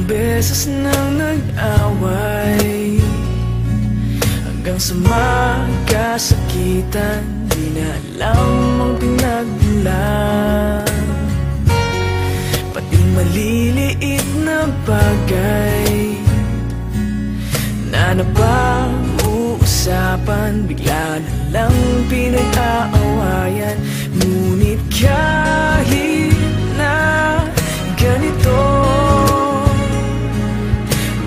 beses nang nag-away, hanggang sa magkasakitan, di na alam ang pinagmulan. Pati maliliit na bagay na napag-uusapan, bigla na lang pinag-aawayan. Ngunit kahit na ganito,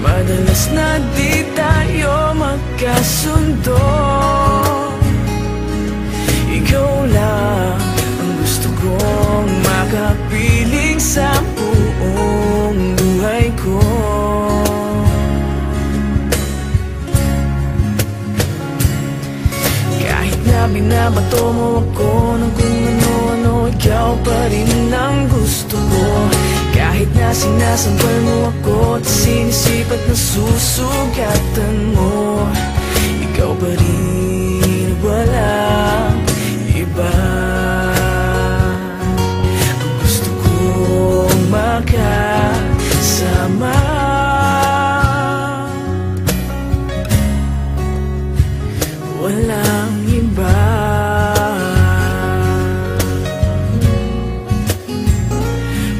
madalas na di tayo magkasundo. Ikaw lang ang gusto kong makapiling sa buong buhay ko. Kahit na binabato mo ako ng kung ano-ano, ikaw pa rin ang gusto ko. Kahit na sinasampal mo ako at sinisipat na susugatan mo, ikaw pa rin, walang iba. Ang gusto kong makasama, walang iba.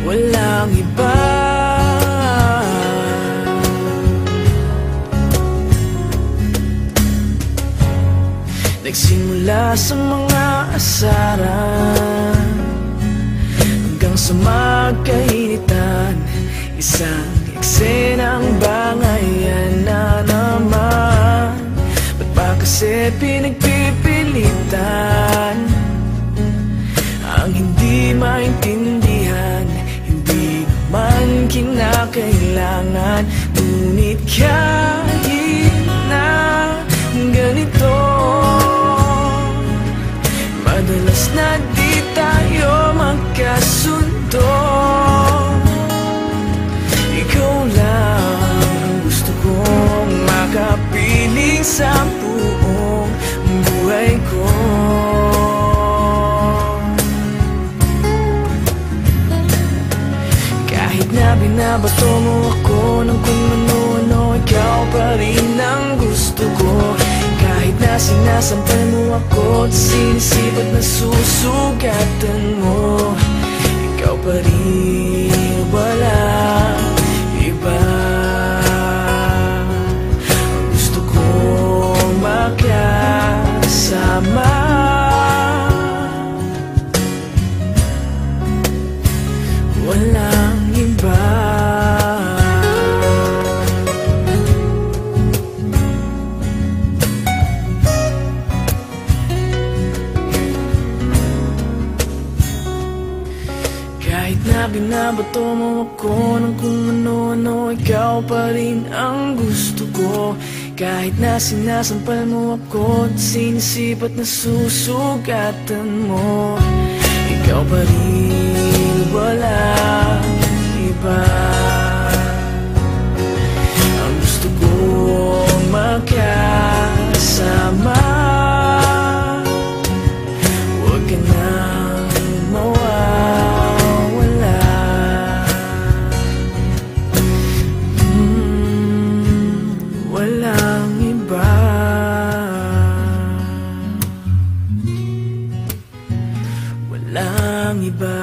Walang iba. Nagsimula sa mga asaran hanggang sa magkainitan, isang eksenang bangayan na naman. Ba't ba kasi pinagpipilitan ang hindi maintindihan? Hindi naman kinakailangan. Ngunit kahit na ganito, madalas na di tayo magkasundo. Ikaw lang ang gusto kong makapiling sa buong buhay ko. Kahit na binabato mo ako ng kung ano-ano, ikaw pa rin ang gusto ko. Kahit na sinasampal mo ako at sinisipat na susugatan mo, ikaw pa rin, walang iba. Ang gusto kong makasama, walang iba. Kahit na binabato mo ako ng kung ano-ano, ikaw pa rin ang gusto ko. Kahit na sinasampal mo ako at sinisipat na susugatan mo, ikaw pa rin, walang iba. Ang gusto kong makasama, huwag ka nang mawawala. Walang iba. Walang iba.